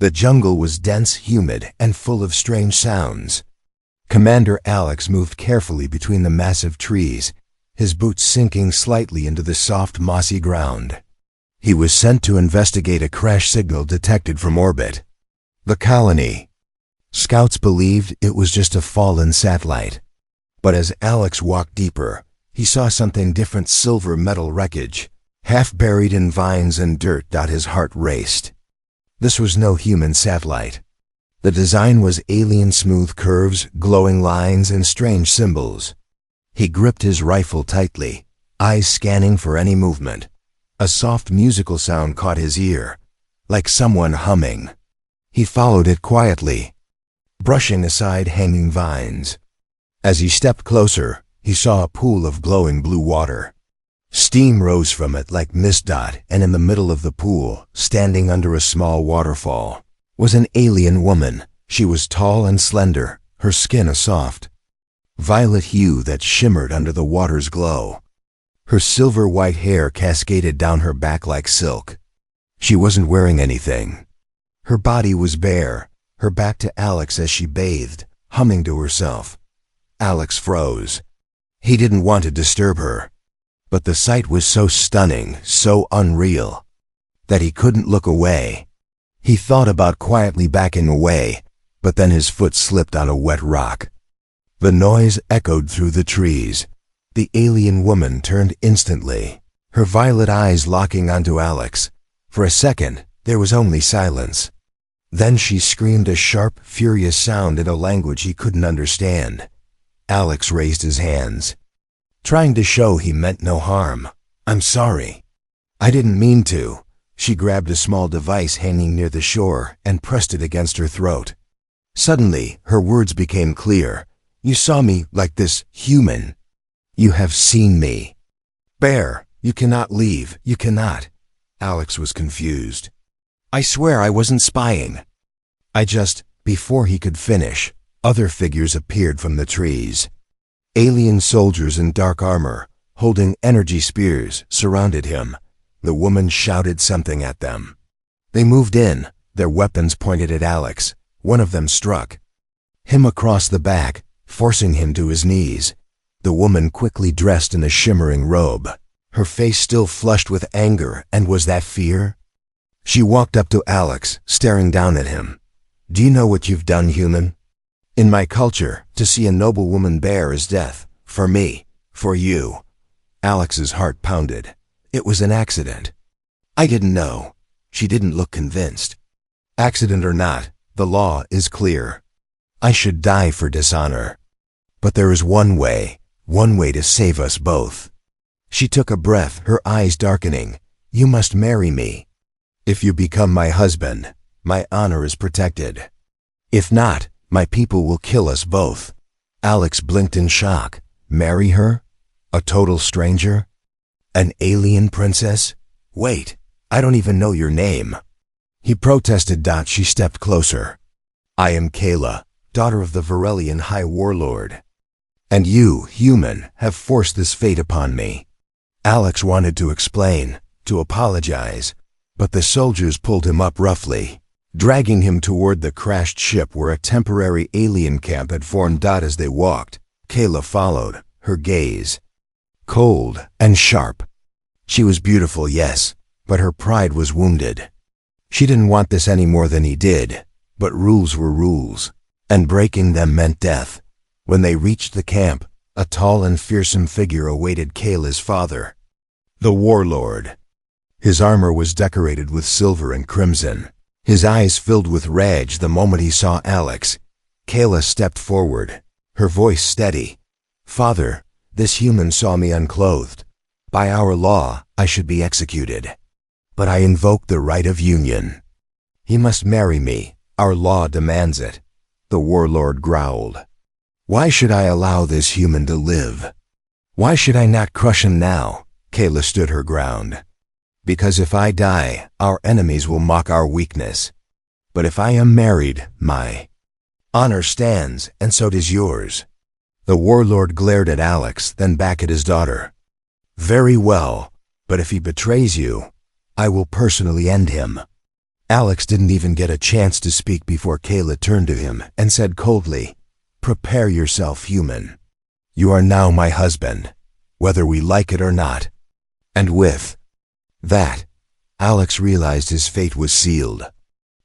The jungle was dense, humid, and full of strange sounds. Commander Alex moved carefully between the massive trees, his boots sinking slightly into the soft, mossy ground. He was sent to investigate a crash signal detected from orbit. The colony. Scouts believed it was just a fallen satellite. But as Alex walked deeper, he saw something different: silver metal wreckage, half buried in vines and dirt. His heart raced. This was no human satellite. The design was alien: smooth curves, glowing lines, and strange symbols. He gripped his rifle tightly, eyes scanning for any movement. A soft musical sound caught his ear, like someone humming. He followed it quietly, brushing aside hanging vines. As he stepped closer, he saw a pool of glowing blue water. Steam rose from it like mist. And in the middle of the pool, standing under a small waterfall, was an alien woman. She was tall and slender, her skin a soft violet hue that shimmered under the water's glow. Her silver-white hair cascaded down her back like silk. She wasn't wearing anything. Her body was bare, her back to Alex as she bathed, humming to herself. Alex froze. He didn't want to disturb her, but the sight was so stunning, so unreal, that he couldn't look away. He thought about quietly backing away, but then his foot slipped on a wet rock. The noise echoed through the trees. The alien woman turned instantly, her violet eyes locking onto Alex. For a second, there was only silence. Then she screamed a sharp, furious sound in a language he couldn't understand. Alex raised his hands, trying to show he meant no harm. "I'm sorry. I didn't mean to." She grabbed a small device hanging near the shore and pressed it against her throat. Suddenly, her words became clear. "You saw me like this, human. You have seen me. Bear, you cannot leave, you cannot." Alex was confused. "I swear I wasn't spying. I just..." Before he could finish, other figures appeared from the trees. Alien soldiers in dark armor, holding energy spears, surrounded him. The woman shouted something at them. They moved in, their weapons pointed at Alex. One of them struck him across the back, forcing him to his knees. The woman quickly dressed in a shimmering robe, her face still flushed with anger. And was that fear? She walked up to Alex, staring down at him. "Do you know what you've done, human? In my culture, to see a noble woman bare is death. For me, for you." Alex's heart pounded. "It was an accident. I didn't know." She didn't look convinced. "Accident or not, the law is clear. I should die for dishonor. But there is one way to save us both." She took a breath, her eyes darkening. "You must marry me. If you become my husband, my honor is protected. If not, my people will kill us both." Alex blinked in shock. Marry her? A total stranger? An alien princess? "Wait, I don't even know your name." He protested. She stepped closer. "I am Kayla, daughter of the Varelian High Warlord. And you, human, have forced this fate upon me." Alex wanted to explain, to apologize, but the soldiers pulled him up roughly, dragging him toward the crashed ship where a temporary alien camp had formed. As they walked, Kayla followed, her gaze cold and sharp. She was beautiful, yes, but her pride was wounded. She didn't want this any more than he did, but rules were rules, and breaking them meant death. When they reached the camp, a tall and fearsome figure awaited Kayla's father, the warlord. His armor was decorated with silver and crimson. His eyes filled with rage the moment he saw Alex. Kayla stepped forward, her voice steady. "Father, this human saw me unclothed. By our law, I should be executed. But I invoke the right of union. He must marry me. Our law demands it." The warlord growled. "Why should I allow this human to live? Why should I not crush him now?" Kayla stood her ground. "Because if I die, our enemies will mock our weakness. But if I am married, my honor stands, and so does yours." The warlord glared at Alex, then back at his daughter. "Very well, but if he betrays you, I will personally end him." Alex didn't even get a chance to speak before Kayla turned to him and said coldly, "Prepare yourself, human. You are now my husband, whether we like it or not." And with that, Alex realized his fate was sealed.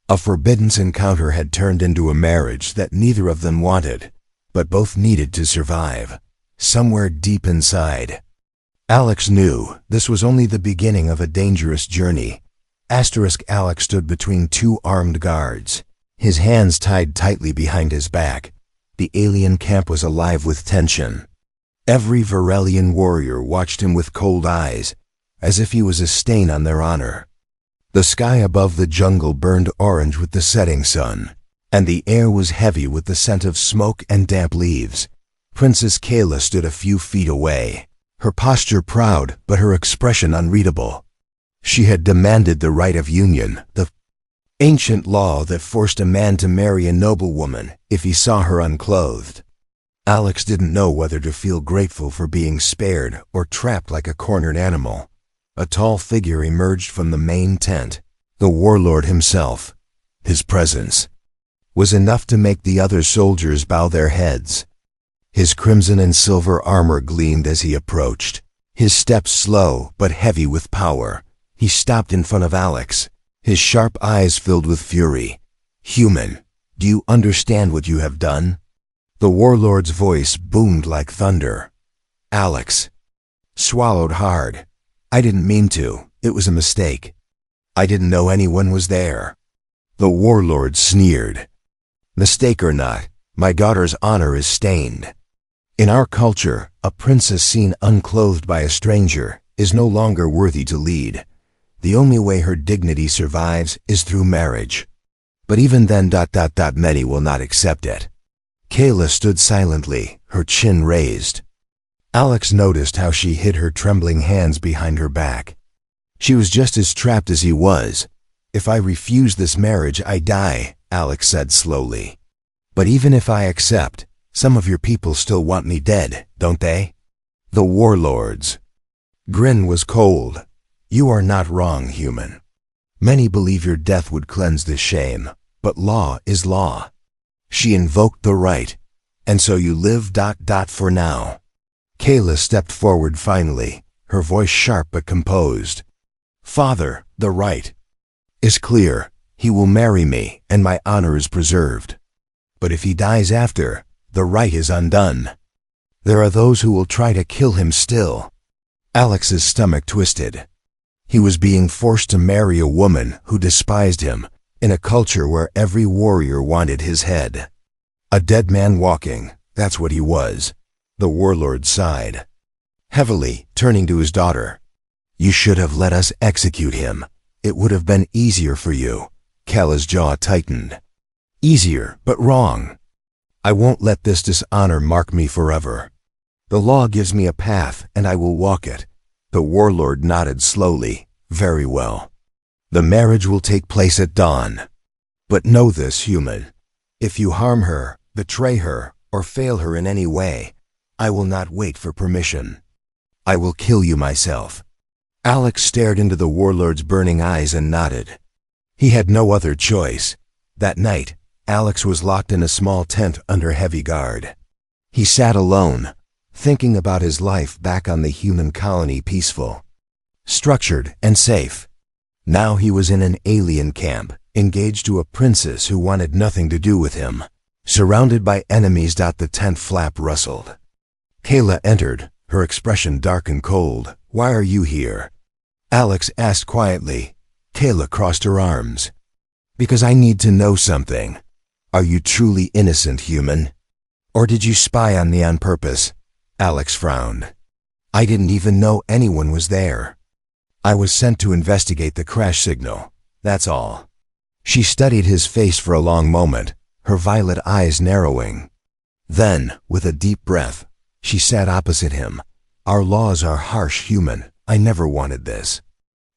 A forbidden encounter had turned into a marriage that neither of them wanted, but both needed to survive, somewhere deep inside. Alex knew this was only the beginning of a dangerous journey. Alex stood between two armed guards, his hands tied tightly behind his back. The alien camp was alive with tension. Every Varelian warrior watched him with cold eyes, as if he was a stain on their honor. The sky above the jungle burned orange with the setting sun, and the air was heavy with the scent of smoke and damp leaves. Princess Kayla stood a few feet away, her posture proud but her expression unreadable. She had demanded the right of union, the ancient law that forced a man to marry a noblewoman if he saw her unclothed. Alex didn't know whether to feel grateful for being spared or trapped like a cornered animal. A tall figure emerged from the main tent, the warlord himself. His presence was enough to make the other soldiers bow their heads. His crimson and silver armor gleamed as he approached, his steps slow but heavy with power. He stopped in front of Alex, his sharp eyes filled with fury. "Human, do you understand what you have done?" The warlord's voice boomed like thunder. Alex swallowed hard. "I didn't mean to. It was a mistake. I didn't know anyone was there." The warlord sneered. "Mistake or not, my daughter's honor is stained. In our culture, a princess seen unclothed by a stranger is no longer worthy to lead. The only way her dignity survives is through marriage. But even then, many will not accept it." Kayla stood silently, her chin raised. Alex noticed how she hid her trembling hands behind her back. She was just as trapped as he was. "If I refuse this marriage, I die," Alex said slowly. "But even if I accept, some of your people still want me dead, don't they?" The warlord's grin was cold. "You are not wrong, human. Many believe your death would cleanse this shame, but law is law." She invoked the right, "And so you live for now." Kayla stepped forward finally, her voice sharp but composed. "Father, the right is clear. He will marry me, and my honor is preserved. But if he dies after, the right is undone. There are those who will try to kill him still." Alex's stomach twisted. He was being forced to marry a woman who despised him, in a culture where every warrior wanted his head. A dead man walking, that's what he was. The warlord sighed heavily, turning to his daughter. "You should have let us execute him. It would have been easier for you." Kayla's jaw tightened. "Easier, but wrong. I won't let this dishonor mark me forever. The law gives me a path, and I will walk it." The warlord nodded slowly. "Very well. The marriage will take place at dawn. But know this, human. If you harm her, betray her, or fail her in any way, I will not wait for permission. I will kill you myself." Alex stared into the warlord's burning eyes and nodded. He had no other choice. That night, Alex was locked in a small tent under heavy guard. He sat alone, thinking about his life back on the human colony, peaceful, structured, and safe. Now he was in an alien camp, engaged to a princess who wanted nothing to do with him. Surrounded by enemies. The tent flap rustled. Kayla entered, her expression dark and cold. "Why are you here?" Alex asked quietly. Kayla crossed her arms. "Because I need to know something. Are you truly innocent, human? Or did you spy on me on purpose?" Alex frowned. "I didn't even know anyone was there. I was sent to investigate the crash signal, that's all." She studied his face for a long moment, her violet eyes narrowing. Then, with a deep breath, she sat opposite him. "Our laws are harsh, human. I never wanted this.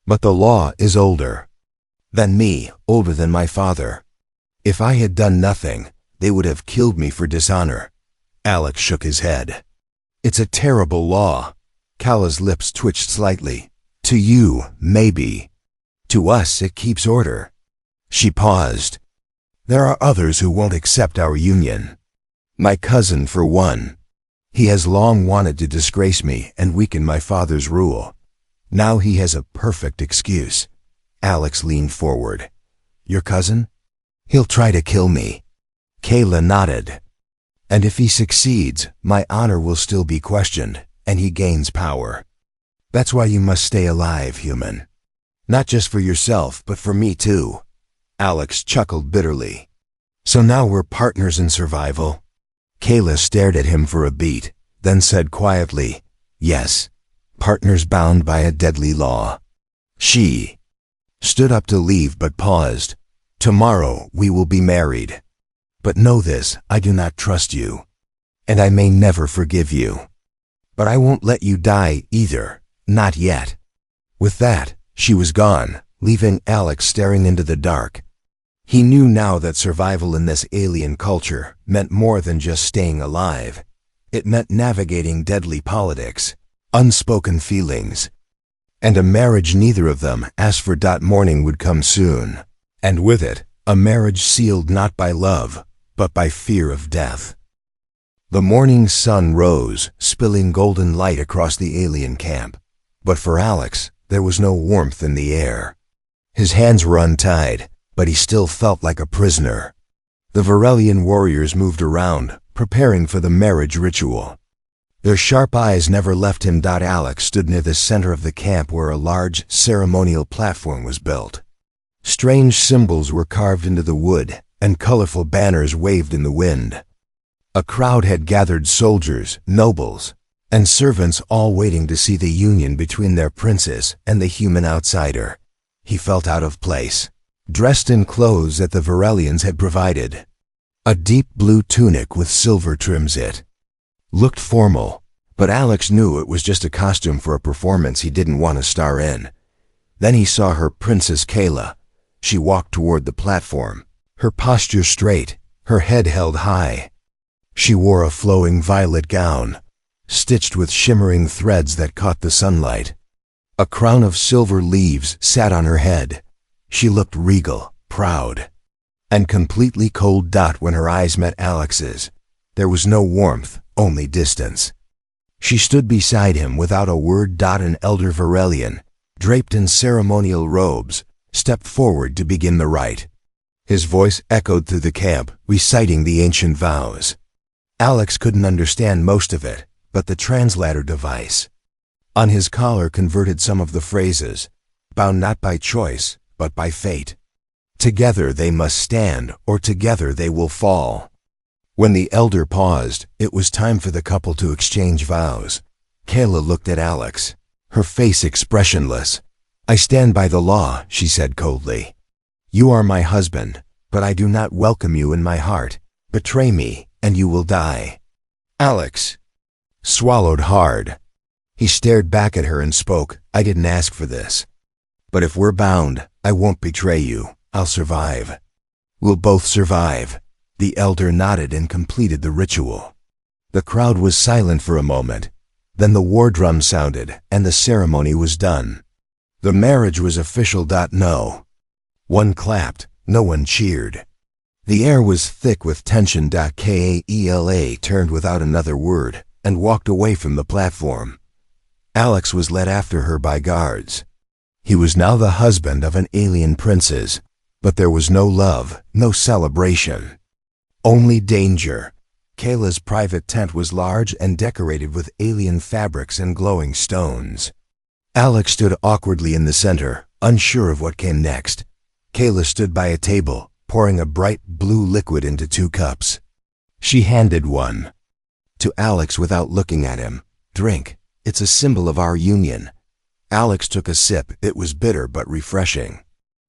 But the law is older than me, older than my father. If I had done nothing, they would have killed me for dishonor." Alex shook his head. "It's a terrible law." Kayla's lips twitched slightly. "To you, maybe. To us, it keeps order. She paused. There are others who won't accept our union. My cousin, for one. He has long wanted to disgrace me and weaken my father's rule. Now he has a perfect excuse. Alex leaned forward. Your cousin? He'll try to kill me. Kayla nodded. And if he succeeds, my honor will still be questioned, and he gains power. That's why you must stay alive, human. Not just for yourself, but for me too. Alex chuckled bitterly. So now we're partners in survival? Kayla stared at him for a beat, then said quietly, yes, partners bound by a deadly law. She stood up to leave but paused. Tomorrow we will be married. But know this, I do not trust you. And I may never forgive you. But I won't let you die either, not yet. With that, she was gone, leaving Alex staring into the dark. He knew now that survival in this alien culture meant more than just staying alive. It meant navigating deadly politics, unspoken feelings, and a marriage neither of them asked for. Morning would come soon, and with it, a marriage sealed not by love, but by fear of death. The morning sun rose, spilling golden light across the alien camp. But for Alex, there was no warmth in the air. His hands were untied, but he still felt like a prisoner. The Varelian warriors moved around, preparing for the marriage ritual. Their sharp eyes never left him. Alex stood near the center of the camp where a large ceremonial platform was built. Strange symbols were carved into the wood, and colorful banners waved in the wind. A crowd had gathered, soldiers, nobles, and servants, all waiting to see the union between their princess and the human outsider. He felt out of place, dressed in clothes that the Varelians had provided. A deep blue tunic with silver trims it looked formal, but Alex knew it was just a costume for a performance he didn't want to star in. Then he saw her, Princess Kayla. She walked toward the platform, her posture straight, her head held high. She wore a flowing violet gown, stitched with shimmering threads that caught the sunlight. A crown of silver leaves sat on her head. She looked regal, proud, and completely cold. When her eyes met Alex's, there was no warmth, only distance. She stood beside him without a word. An elder Varelian, draped in ceremonial robes, stepped forward to begin the rite. His voice echoed through the camp, reciting the ancient vows. Alex couldn't understand most of it, but the translator device on his collar converted some of the phrases, bound not by choice, but by fate. Together they must stand, or together they will fall. When the elder paused, it was time for the couple to exchange vows. Kayla looked at Alex, her face expressionless. I stand by the law, she said coldly. You are my husband, but I do not welcome you in my heart. Betray me, and you will die. Alex swallowed hard. He stared back at her and spoke, I didn't ask for this. But if we're bound, I won't betray you. I'll survive. We'll both survive. The elder nodded and completed the ritual. The crowd was silent for a moment. Then the war drum sounded, and the ceremony was done. The marriage was official. No one clapped, no one cheered. The air was thick with tension. Kayla turned without another word and walked away from the platform. Alex was led after her by guards. He was now the husband of an alien princess, but there was no love, no celebration. Only danger. Kayla's private tent was large and decorated with alien fabrics and glowing stones. Alex stood awkwardly in the center, unsure of what came next. Kayla stood by a table, pouring a bright blue liquid into 2 cups. She handed one to Alex without looking at him. Drink. It's a symbol of our union. Alex took a sip. It was bitter but refreshing.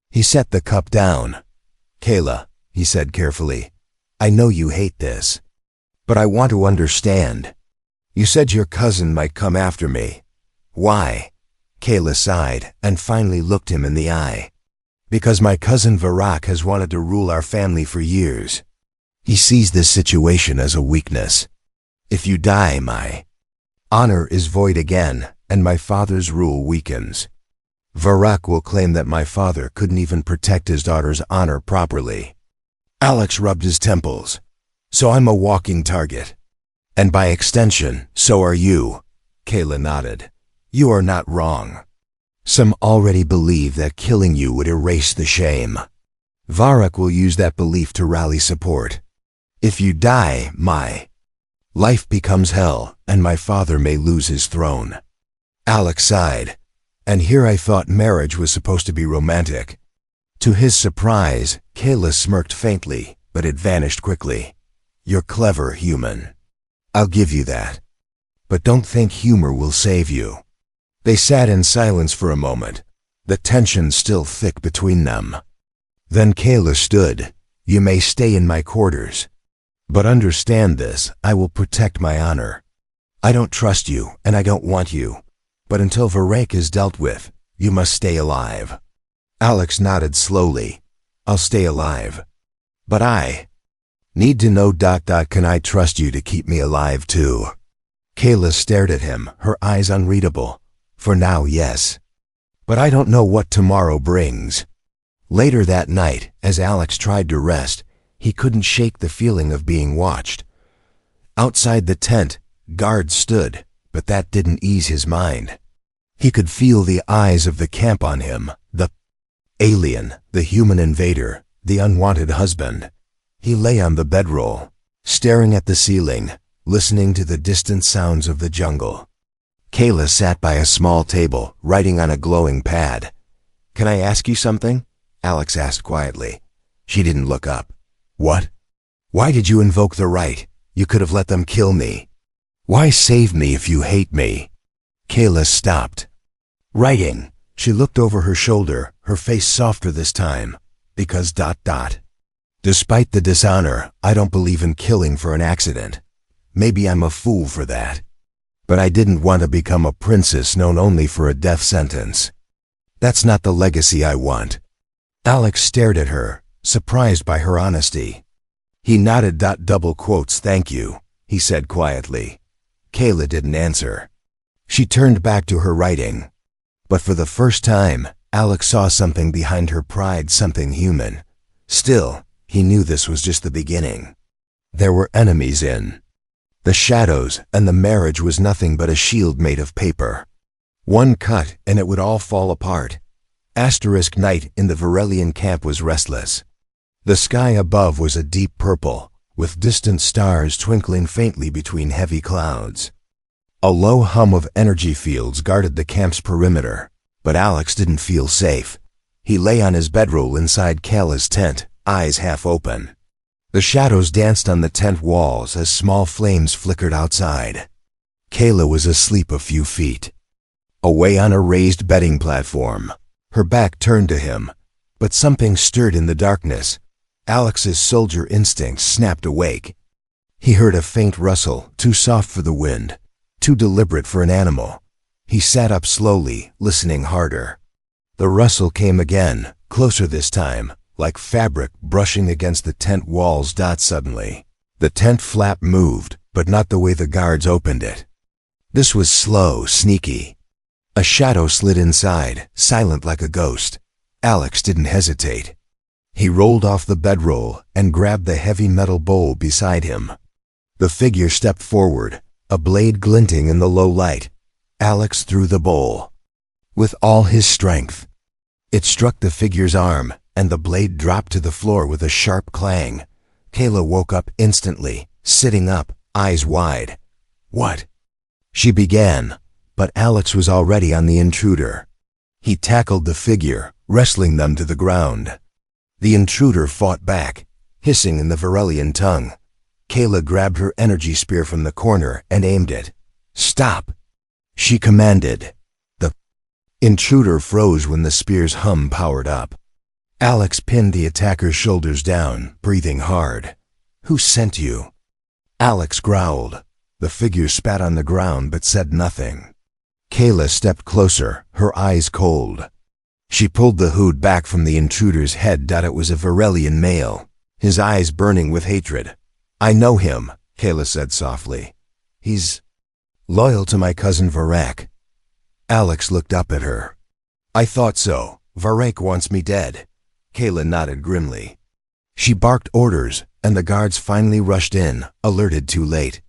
He set the cup down. Kayla, he said carefully, I know you hate this, but I want to understand. You said your cousin might come after me. Why? Kayla sighed and finally looked him in the eye. Because my cousin Varak has wanted to rule our family for years. He sees this situation as a weakness. If you die, my honor is void again, and my father's rule weakens. Varrock will claim that my father couldn't even protect his daughter's honor properly. Alex rubbed his temples. So I'm a walking target. And by extension, so are you. Kayla nodded. You are not wrong. Some already believe that killing you would erase the shame. Varrock will use that belief to rally support. If you die, my life becomes hell, and my father may lose his throne. Alex sighed. And here I thought marriage was supposed to be romantic. To his surprise, Kayla smirked faintly, but it vanished quickly. You're clever, human. I'll give you that. But don't think humor will save you. They sat in silence for a moment, the tension still thick between them. Then Kayla stood. You may stay in my quarters. But understand this, I will protect my honor. I don't trust you, and I don't want you. But until Varrock is dealt with, you must stay alive. Alex nodded slowly. I'll stay alive. But I need to know ... Can I trust you to keep me alive too? Kayla stared at him, her eyes unreadable. For now, yes. But I don't know what tomorrow brings. Later that night, as Alex tried to rest, he couldn't shake the feeling of being watched. Outside the tent, guards stood, but that didn't ease his mind. He could feel the eyes of the camp on him, the alien, the human invader, the unwanted husband. He lay on the bedroll, staring at the ceiling, listening to the distant sounds of the jungle. Kayla sat by a small table, writing on a glowing pad. Can I ask you something? Alex asked quietly. She didn't look up. What? Why did you invoke the right? You could have let them kill me. Why save me if you hate me? Kayla stopped. Writing. She looked over her shoulder, her face softer this time. Because ... Despite the dishonor, I don't believe in killing for an accident. Maybe I'm a fool for that. But I didn't want to become a princess known only for a death sentence. That's not the legacy I want. Alex stared at her, surprised by her honesty. He nodded. Double quotes, thank you, he said quietly. Kayla didn't answer. She turned back to her writing. But for the first time, Alex saw something behind her pride, something human. Still, he knew this was just the beginning. There were enemies in the shadows, and the marriage was nothing but a shield made of paper. One cut, and it would all fall apart. Asterisk night in the Varelian camp was restless. The sky above was a deep purple, with distant stars twinkling faintly between heavy clouds. A low hum of energy fields guarded the camp's perimeter, but Alex didn't feel safe. He lay on his bedroll inside Kayla's tent, eyes half open. The shadows danced on the tent walls as small flames flickered outside. Kayla was asleep a few feet away on a raised bedding platform, her back turned to him. But something stirred in the darkness. Alex's soldier instinct snapped awake. He heard a faint rustle, too soft for the wind, too deliberate for an animal. He sat up slowly, listening harder. The rustle came again, closer this time, like fabric brushing against the tent walls. Suddenly, the tent flap moved, but not the way the guards opened it. This was slow, sneaky. A shadow slid inside, silent like a ghost. Alex didn't hesitate. He rolled off the bedroll and grabbed the heavy metal bowl beside him. The figure stepped forward, a blade glinting in the low light. Alex threw the bowl with all his strength. It struck the figure's arm, and the blade dropped to the floor with a sharp clang. Kayla woke up instantly, sitting up, eyes wide. What? She began, but Alex was already on the intruder. He tackled the figure, wrestling them to the ground. The intruder fought back, hissing in the Varelian tongue. Kayla grabbed her energy spear from the corner and aimed it. Stop! She commanded. The intruder froze when the spear's hum powered up. Alex pinned the attacker's shoulders down, breathing hard. Who sent you? Alex growled. The figure spat on the ground but said nothing. Kayla stepped closer, her eyes cold. She pulled the hood back from the intruder's head. It was a Varelian male, his eyes burning with hatred. I know him, Kayla said softly. He's loyal to my cousin Varrock. Alex looked up at her. I thought so. Varek wants me dead. Kayla nodded grimly. She barked orders, and the guards finally rushed in, alerted too late.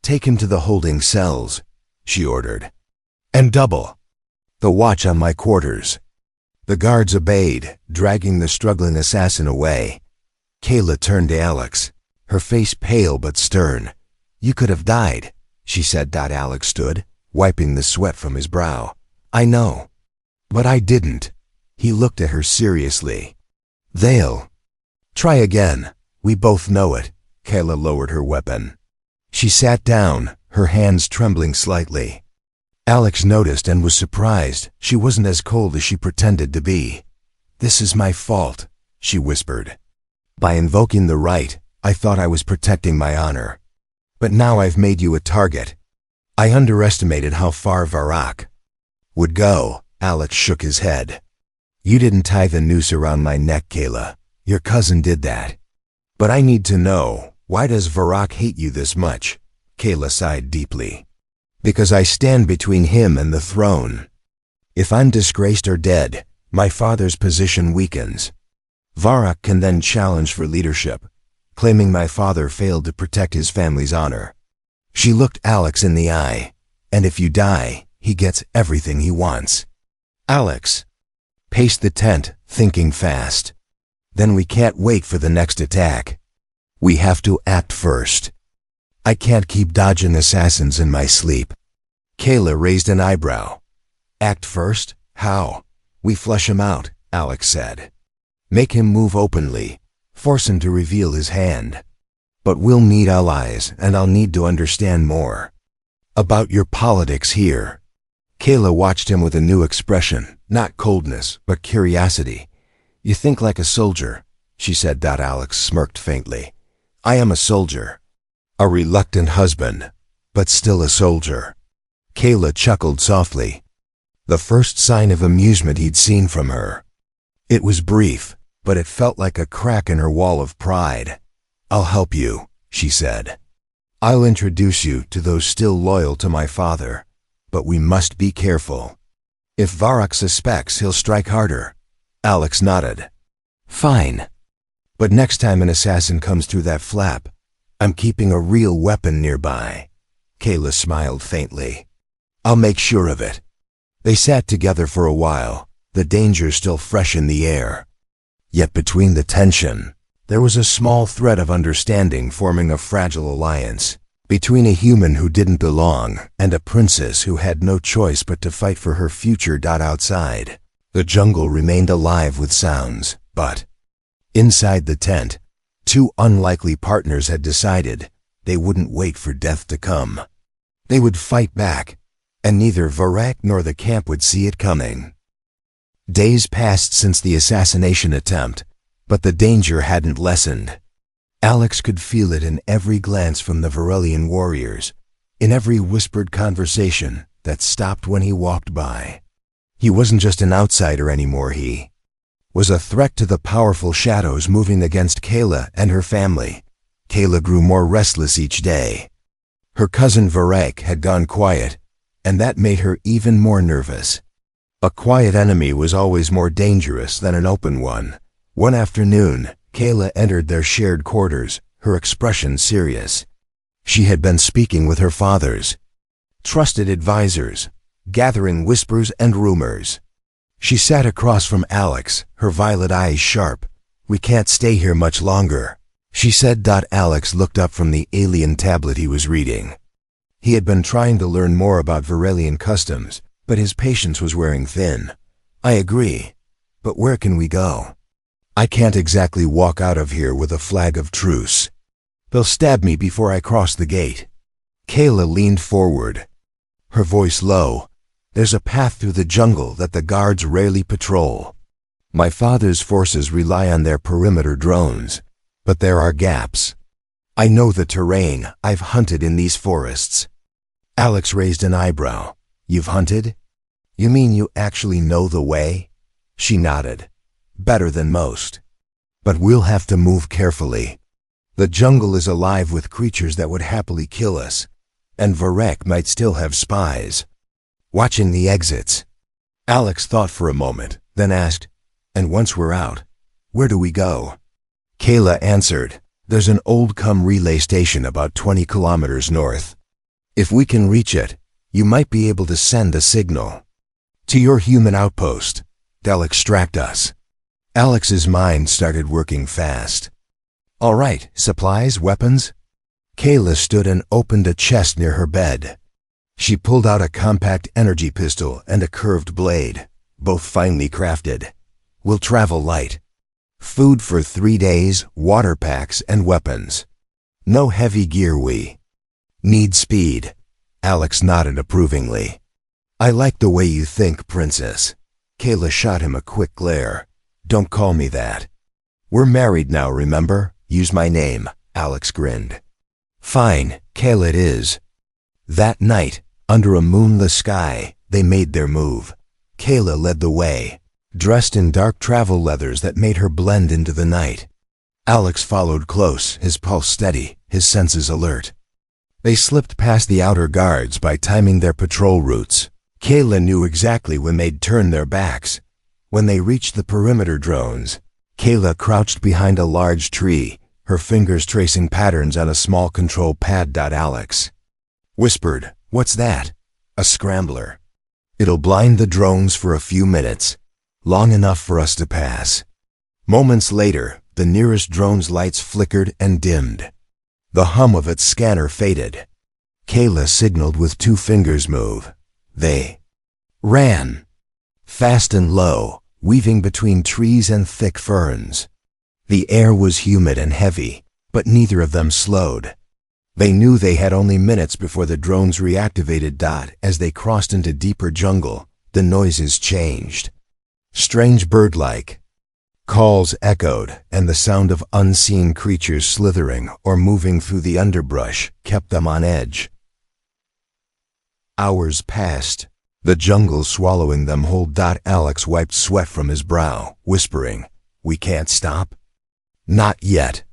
Take him to the holding cells, she ordered. And double the watch on my quarters. The guards obeyed, dragging the struggling assassin away. Kayla turned to Alex, her face pale but stern. You could have died, she said. Alex stood, wiping the sweat from his brow. I know. But I didn't. He looked at her seriously. They'll try again. We both know it. Kayla lowered her weapon. She sat down, her hands trembling slightly. Alex noticed and was surprised. She wasn't as cold as she pretended to be. This is my fault, she whispered. By invoking the right, I thought I was protecting my honor. But now I've made you a target. I underestimated how far Varrock would go. Alex shook his head. You didn't tie the noose around my neck, Kayla. Your cousin did that. But I need to know, why does Varrock hate you this much? Kayla sighed deeply. Because I stand between him and the throne. If I'm disgraced or dead, my father's position weakens. Varrock can then challenge for leadership, claiming my father failed to protect his family's honor. She looked Alex in the eye. And if you die, he gets everything he wants. Alex paced the tent, thinking fast. Then we can't wait for the next attack. We have to act first. I can't keep dodging assassins in my sleep. Kayla raised an eyebrow. Act first? How? We flush him out, Alex said. Make him move openly. Force him to reveal his hand. But we'll need allies, and I'll need to understand more about your politics here. Kayla watched him with a new expression, not coldness, but curiosity. You think like a soldier, she said. Alex smirked faintly. I am a soldier. A reluctant husband, but still a soldier. Kayla chuckled softly, the first sign of amusement he'd seen from her. It was brief, but it felt like a crack in her wall of pride. I'll help you, she said. I'll introduce you to those still loyal to my father, but we must be careful. If Varrock suspects, he'll strike harder. Alex nodded. Fine. But next time an assassin comes through that flap, I'm keeping a real weapon nearby. Kayla smiled faintly. I'll make sure of it. They sat together for a while, the danger still fresh in the air. Yet between the tension, there was a small thread of understanding forming a fragile alliance between a human who didn't belong and a princess who had no choice but to fight for her future. Outside, the jungle remained alive with sounds, but inside the tent, two unlikely partners had decided they wouldn't wait for death to come. They would fight back, and neither Varrock nor the camp would see it coming. Days passed since the assassination attempt, but the danger hadn't lessened. Alex could feel it in every glance from the Varelian warriors, in every whispered conversation that stopped when he walked by. He wasn't just an outsider anymore, he was a threat to the powerful shadows moving against Kayla and her family. Kayla grew more restless each day. Her cousin Varrock had gone quiet, and that made her even more nervous. A quiet enemy was always more dangerous than an open one. One afternoon, Kayla entered their shared quarters, her expression serious. She had been speaking with her father's trusted advisors, gathering whispers and rumors. She sat across from Alex, her violet eyes sharp. We can't stay here much longer, she said. Alex looked up from the alien tablet he was reading. He had been trying to learn more about Varelian customs, but his patience was wearing thin. I agree, but where can we go? I can't exactly walk out of here with a flag of truce. They'll stab me before I cross the gate. Kayla leaned forward, her voice low. There's a path through the jungle that the guards rarely patrol. My father's forces rely on their perimeter drones, but there are gaps. I know the terrain. I've hunted in these forests. Alex raised an eyebrow. You've hunted? You mean you actually know the way? She nodded. Better than most. But we'll have to move carefully. The jungle is alive with creatures that would happily kill us, and Varrock might still have spies watching the exits. Alex thought for a moment, then asked, "And once we're out, where do we go?" Kayla answered, "There's an old-come relay station about 20 kilometers north. If we can reach it, you might be able to send a signal to your human outpost. They'll extract us." Alex's mind started working fast. "All right, supplies, weapons?" Kayla stood and opened a chest near her bed. She pulled out a compact energy pistol and a curved blade, both finely crafted. "We'll travel light. Food for 3 days, water packs, and weapons. No heavy gear. We need speed." Alex nodded approvingly. "I like the way you think, Princess." Kayla shot him a quick glare. "Don't call me that. We're married now, remember? Use my name." Alex grinned. "Fine, Kayla it is." That night, under a moonless sky, they made their move. Kayla led the way, dressed in dark travel leathers that made her blend into the night. Alex followed close, his pulse steady, his senses alert. They slipped past the outer guards by timing their patrol routes. Kayla knew exactly when they'd turn their backs. When they reached the perimeter drones, Kayla crouched behind a large tree, her fingers tracing patterns on a small control pad. Alex whispered, "What's that?" "A scrambler. It'll blind the drones for a few minutes, long enough for us to pass." Moments later, the nearest drone's lights flickered and dimmed. The hum of its scanner faded. Kayla signaled with 2 fingers. "Move." They ran, fast and low, weaving between trees and thick ferns. The air was humid and heavy, but neither of them slowed. They knew they had only minutes before the drones reactivated. As they crossed into deeper jungle, the noises changed. Strange bird-like calls echoed, and the sound of unseen creatures slithering or moving through the underbrush kept them on edge. Hours passed, the jungle swallowing them whole. Alex wiped sweat from his brow, whispering, "We can't stop?" "Not yet.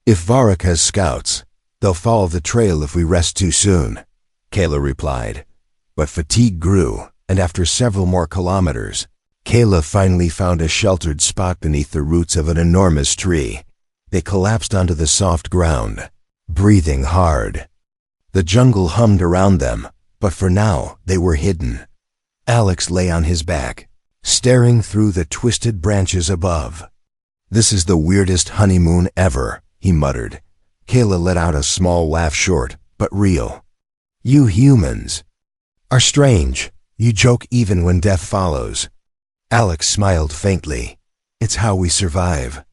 If Varrock has scouts, they'll follow the trail if we rest too soon," Kayla replied. But fatigue grew, and after several more kilometers, Kayla finally found a sheltered spot beneath the roots of an enormous tree. They collapsed onto the soft ground, breathing hard. The jungle hummed around them, but for now they were hidden. Alex lay on his back, staring through the twisted branches above. "This is the weirdest honeymoon ever," he muttered. Kayla let out a small laugh, short but real. "You humans are strange. You joke even when death follows." Alex smiled faintly. "It's how we survive."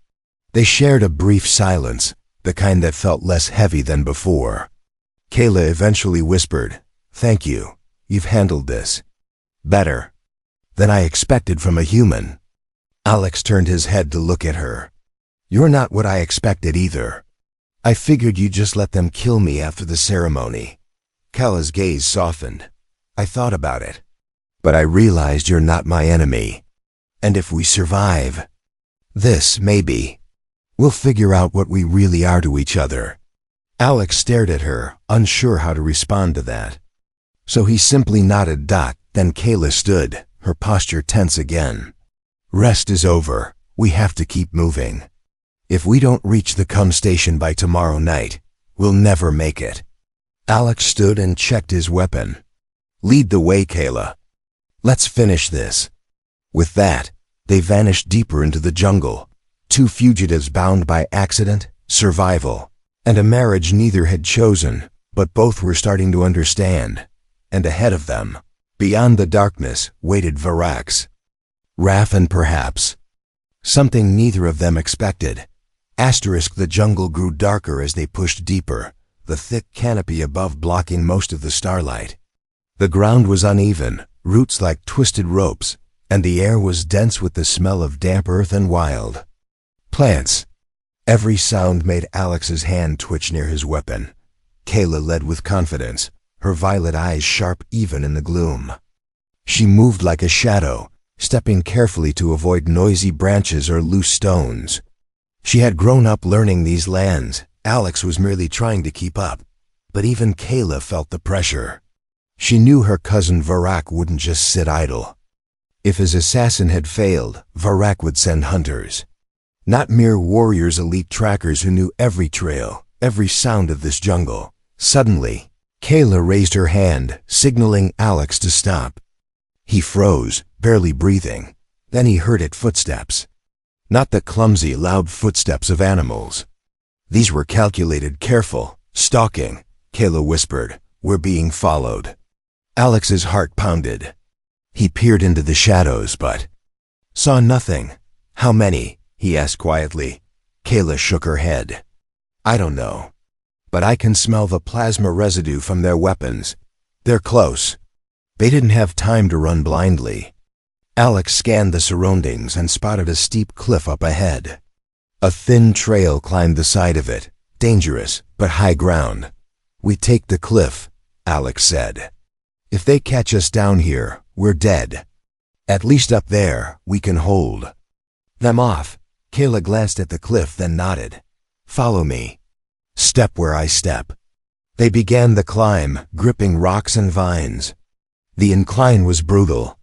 They shared a brief silence, the kind that felt less heavy than before. Kayla eventually whispered, "Thank you. You've handled this better than I expected from a human." Alex turned his head to look at her. "You're not what I expected either. I figured you'd just let them kill me after the ceremony." Kayla's gaze softened. "I thought about it, but I realized you're not my enemy. And if we survive this, maybe we'll figure out what we really are to each other." Alex stared at her, unsure how to respond to that. So he simply nodded. Then Kayla stood, her posture tense again. "Rest is over. We have to keep moving. If we don't reach the station by tomorrow night, we'll never make it." Alex stood and checked his weapon. "Lead the way, Kayla. Let's finish this." With that, they vanished deeper into the jungle, 2 fugitives bound by accident, survival, and a marriage neither had chosen, but both were starting to understand. And ahead of them, beyond the darkness, waited Varrock. Wrath and perhaps something neither of them expected. The jungle grew darker as they pushed deeper, the thick canopy above blocking most of the starlight. The ground was uneven, roots like twisted ropes, and the air was dense with the smell of damp earth and wild plants. Every sound made Alex's hand twitch near his weapon. Kayla led with confidence, her violet eyes sharp even in the gloom. She moved like a shadow, stepping carefully to avoid noisy branches or loose stones. She had grown up learning these lands. Alex was merely trying to keep up, but even Kayla felt the pressure. She knew her cousin Varrock wouldn't just sit idle. If his assassin had failed, Varak would send hunters. Not mere warriors, elite trackers who knew every trail, every sound of this jungle. Suddenly, Kayla raised her hand, signaling Alex to stop. He froze, barely breathing. Then he heard it footsteps. Not the clumsy, loud footsteps of animals. These were calculated, careful, stalking. Kayla whispered, "We're being followed." Alex's heart pounded. He peered into the shadows, but saw nothing. "How many?" he asked quietly. Kayla shook her head. "I don't know. But I can smell the plasma residue from their weapons. They're close." They didn't have time to run blindly. Alex scanned the surroundings and spotted a steep cliff up ahead. A thin trail climbed the side of it, dangerous, but high ground. "We take the cliff," Alex said. "If they catch us down here, we're dead. At least up there, we can hold them off." Kayla glanced at the cliff, then nodded. "Follow me. Step where I step." They began the climb, gripping rocks and vines. The incline was brutal.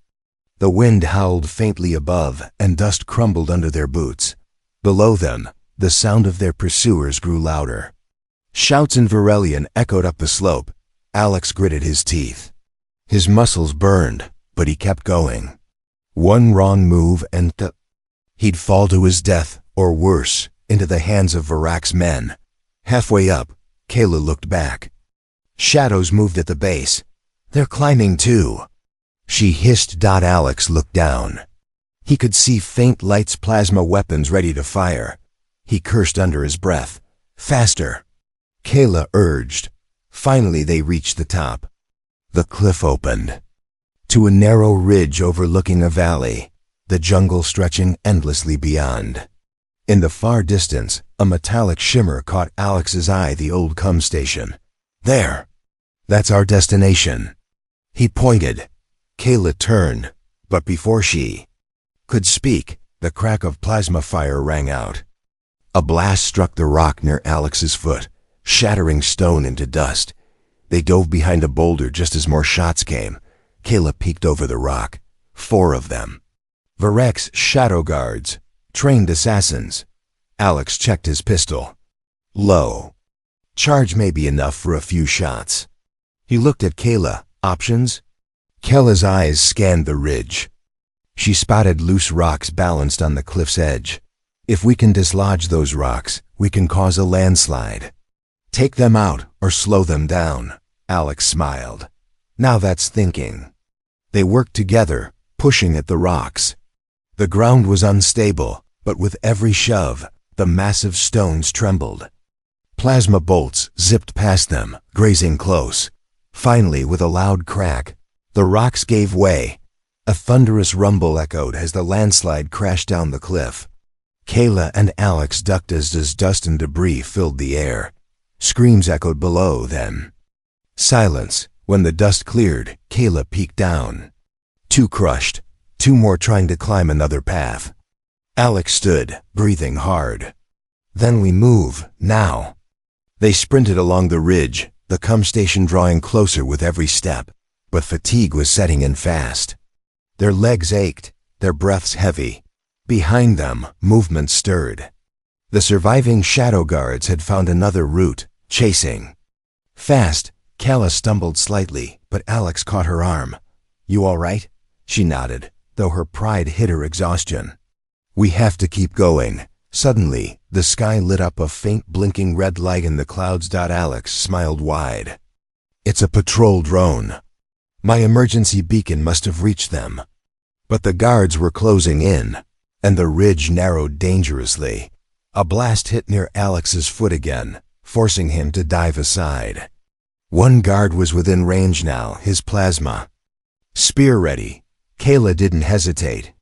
The wind howled faintly above, and dust crumbled under their boots. Below them, the sound of their pursuers grew louder. Shouts in Varelian echoed up the slope. Alex gritted his teeth. His muscles burned, but he kept going. One wrong move and he'd fall to his death, or worse, into the hands of Varak's men. Halfway up, Kayla looked back. Shadows moved at the base. "They're climbing too," she hissed. Alex looked down. He could see faint lights, plasma weapons ready to fire. He cursed under his breath. "Faster," Kayla urged. Finally they reached the top. The cliff opened to a narrow ridge overlooking a valley, the jungle stretching endlessly beyond. In the far distance, a metallic shimmer caught Alex's eye, the old cum station. "There! That's our destination." He pointed. Kayla turned, but before she could speak, the crack of plasma fire rang out. A blast struck the rock near Alex's foot, shattering stone into dust. They dove behind a boulder just as more shots came. Kayla peeked over the rock. 4 of them. Varak's shadow guards, trained assassins. Alex checked his pistol. Low. Charge may be enough for a few shots. He looked at Kayla. "Options?" Kayla's eyes scanned the ridge. She spotted loose rocks balanced on the cliff's edge. "If we can dislodge those rocks, we can cause a landslide. Take them out or slow them down." Alex smiled. "Now that's thinking." They worked together, pushing at the rocks. The ground was unstable, but with every shove, the massive stones trembled. Plasma bolts zipped past them, grazing close. Finally, with a loud crack, the rocks gave way. A thunderous rumble echoed as the landslide crashed down the cliff. Kayla and Alex ducked as dust and debris filled the air. Screams echoed below them. Silence. When the dust cleared, Kayla peeked down. 2 crushed, 2 more trying to climb another path. Alex stood, breathing hard. "Then we move, now." They sprinted along the ridge, the cum station drawing closer with every step, but fatigue was setting in fast. Their legs ached, their breaths heavy. Behind them, movement stirred. The surviving shadow guards had found another route, chasing. Fast, Kayla stumbled slightly, but Alex caught her arm. "You all right?" She nodded, though her pride hid her exhaustion. "We have to keep going." Suddenly, the sky lit up, a faint blinking red light in the clouds. Alex smiled wide. "It's a patrol drone. My emergency beacon must have reached them." But the guards were closing in, and the ridge narrowed dangerously. A blast hit near Alex's foot again, forcing him to dive aside. One guard was within range now, his plasma spear ready. Kayla didn't hesitate.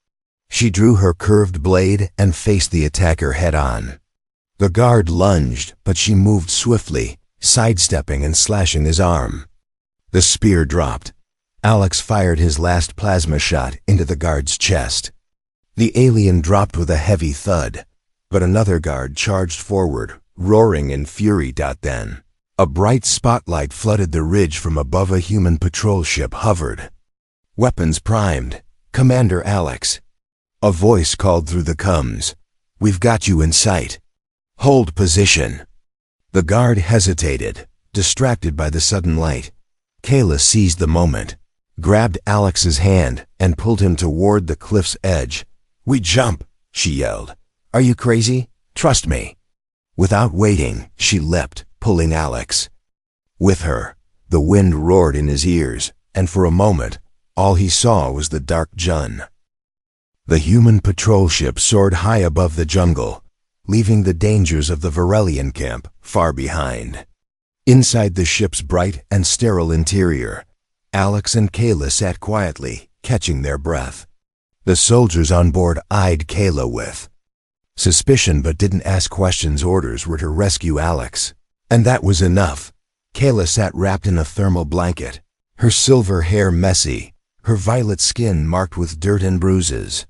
She drew her curved blade and faced the attacker head-on. The guard lunged, but she moved swiftly, sidestepping and slashing his arm. The spear dropped. Alex fired his last plasma shot into the guard's chest. The alien dropped with a heavy thud, but another guard charged forward, roaring in fury. Then, a bright spotlight flooded the ridge from above. A human patrol ship hovered. Weapons primed, "Commander Alex." A voice called through the comms. "We've got you in sight. Hold position." The guard hesitated, distracted by the sudden light. Kayla seized the moment, grabbed Alex's hand, and pulled him toward the cliff's edge. "We jump," she yelled. "Are you crazy? Trust me." Without waiting, she leapt, pulling Alex with her. The wind roared in his ears, and for a moment, all he saw was the dark Jun. The human patrol ship soared high above the jungle, leaving the dangers of the Varelian camp far behind. Inside the ship's bright and sterile interior, Alex and Kayla sat quietly, catching their breath. The soldiers on board eyed Kayla with suspicion but didn't ask questions. Orders were to rescue Alex, and that was enough. Kayla sat wrapped in a thermal blanket, her silver hair messy, her violet skin marked with dirt and bruises.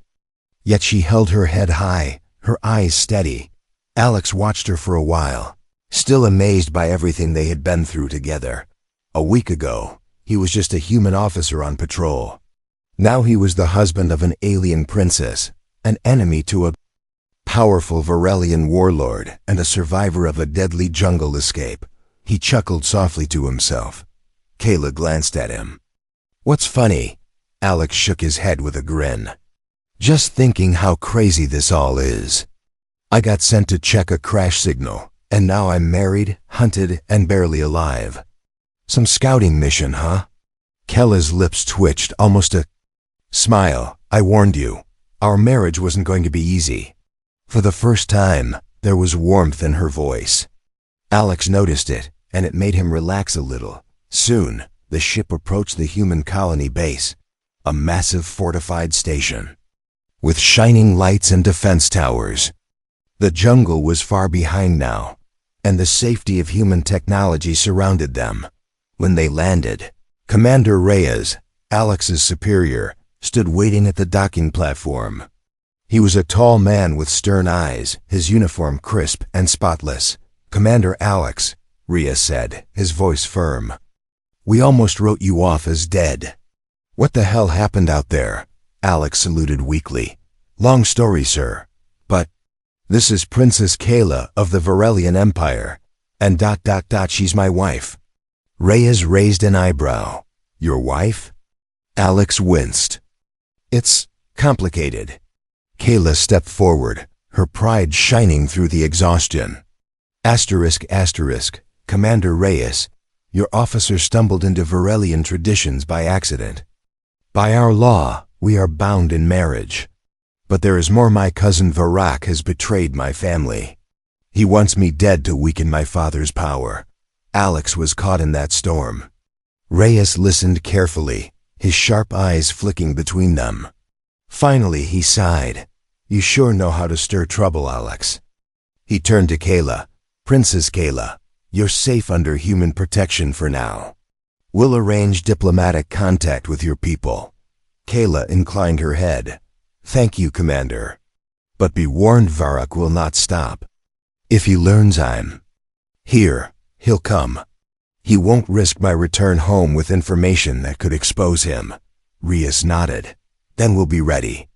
Yet she held her head high, her eyes steady. Alex watched her for a while, still amazed by everything they had been through together. A week ago, he was just a human officer on patrol. Now he was the husband of an alien princess, an enemy to a powerful Varelian warlord, and a survivor of a deadly jungle escape. He chuckled softly to himself. Kayla glanced at him. "What's funny?" Alex shook his head with a grin. "Just thinking how crazy this all is. I got sent to check a crash signal, and now I'm married, hunted, and barely alive. Some scouting mission, huh?" Kayla's lips twitched, almost a smile. "I warned you. Our marriage wasn't going to be easy." For the first time, there was warmth in her voice. Alex noticed it, and it made him relax a little. Soon, the ship approached the human colony base, a massive fortified station with shining lights and defense towers. The jungle was far behind now, and the safety of human technology surrounded them. When they landed, Commander Reyes, Alex's superior, stood waiting at the docking platform. He was a tall man with stern eyes, his uniform crisp and spotless. "Commander Alex," Reyes said, his voice firm. "We almost wrote you off as dead." "What the hell happened out there?" Alex saluted weakly. "Long story, sir. But this is Princess Kayla of the Varelian Empire, and ... she's my wife." Reyes raised an eyebrow. "Your wife?" Alex winced. "It's complicated." Kayla stepped forward, her pride shining through the exhaustion. ***, Commander Reyes, your officer stumbled into Varelian traditions by accident. By our law, we are bound in marriage. But there is more. My cousin Varak has betrayed my family. He wants me dead to weaken my father's power. Alex was caught in that storm." Reyes listened carefully, his sharp eyes flicking between them. Finally, he sighed. "You sure know how to stir trouble, Alex." He turned to Kayla. "Princess Kayla, you're safe under human protection for now. We'll arrange diplomatic contact with your people." Kayla inclined her head. "Thank you, Commander. But be warned, Varak will not stop. If he learns I'm here, he'll come. He won't risk my return home with information that could expose him." Reyes nodded. "Then we'll be ready."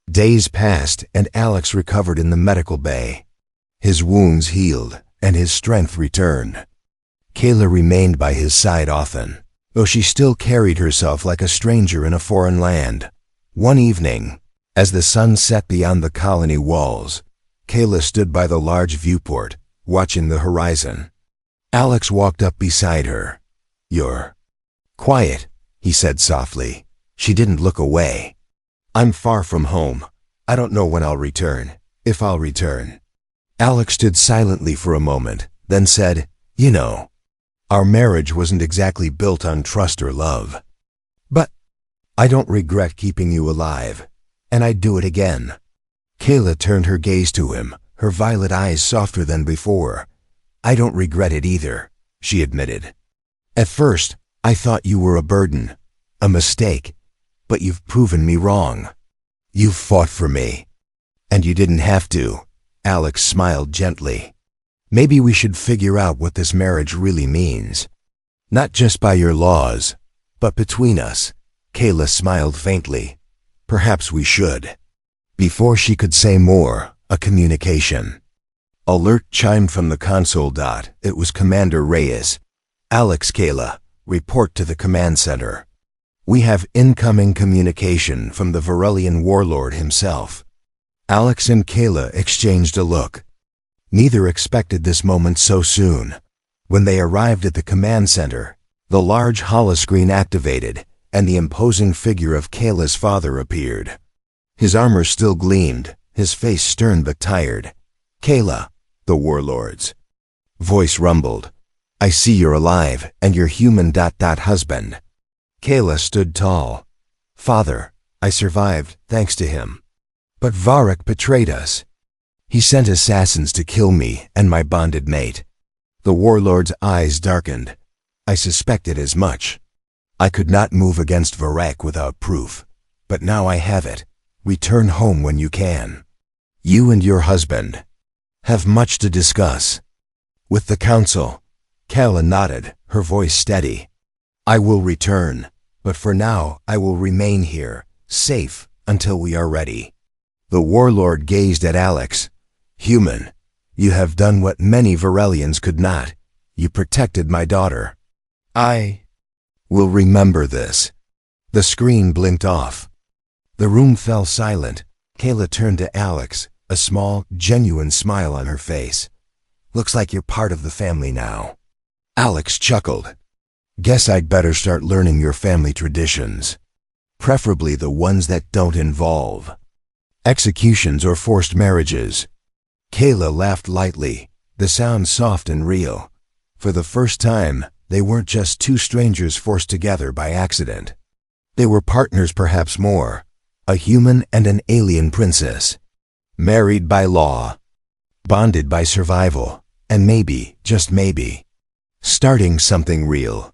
Days passed, and Alex recovered in the medical bay. His wounds healed, and his strength returned. Kayla remained by his side often, though she still carried herself like a stranger in a foreign land. One evening, as the sun set beyond the colony walls, Kayla stood by the large viewport, watching the horizon. Alex walked up beside her. "You're quiet," he said softly. She didn't look away. "I'm far from home. I don't know when I'll return, if I'll return." Alex stood silently for a moment, then said, "You know, our marriage wasn't exactly built on trust or love. But I don't regret keeping you alive, and I'd do it again." Kayla turned her gaze to him, her violet eyes softer than before. "I don't regret it either," she admitted. "At first, I thought you were a burden, a mistake, but you've proven me wrong. You've fought for me. And you didn't have to." Alex smiled gently. "Maybe we should figure out what this marriage really means. Not just by your laws, but between us." Kayla smiled faintly. Perhaps we should. Before she could say more, a communication alert chimed from the console. It was Commander Reyes. Alex, Kayla, report to the command center. We have incoming communication from the Varelian warlord himself. Alex and Kayla exchanged a look. Neither expected this moment so soon. When they arrived at the command center, the large holoscreen activated, and the imposing figure of Kayla's father appeared. His armor still gleamed, his face stern but tired. "Kayla," the warlord's voice rumbled. "I see you're alive, and you're human. Husband." Kayla stood tall. "Father, I survived, thanks to him. But Varric betrayed us. He sent assassins to kill me and my bonded mate." The warlord's eyes darkened. "I suspected as much. I could not move against Varric without proof. But now I have it. Return home when you can. You and your husband have much to discuss with the council." Kayla nodded, her voice steady. "I will return, but for now I will remain here, safe, until we are ready." The warlord gazed at Alex. "Human, you have done what many Varelians could not. You protected my daughter. I will remember this." The screen blinked off. The room fell silent. Kayla turned to Alex, a small, genuine smile on her face. "Looks like you're part of the family now." Alex chuckled. "Guess I'd better start learning your family traditions. Preferably the ones that don't involve executions or forced marriages." Kayla laughed lightly, the sound soft and real. For the first time, they weren't just two strangers forced together by accident. They were partners, perhaps more. A human and an alien princess. Married by law. Bonded by survival. And maybe, just maybe, starting something real.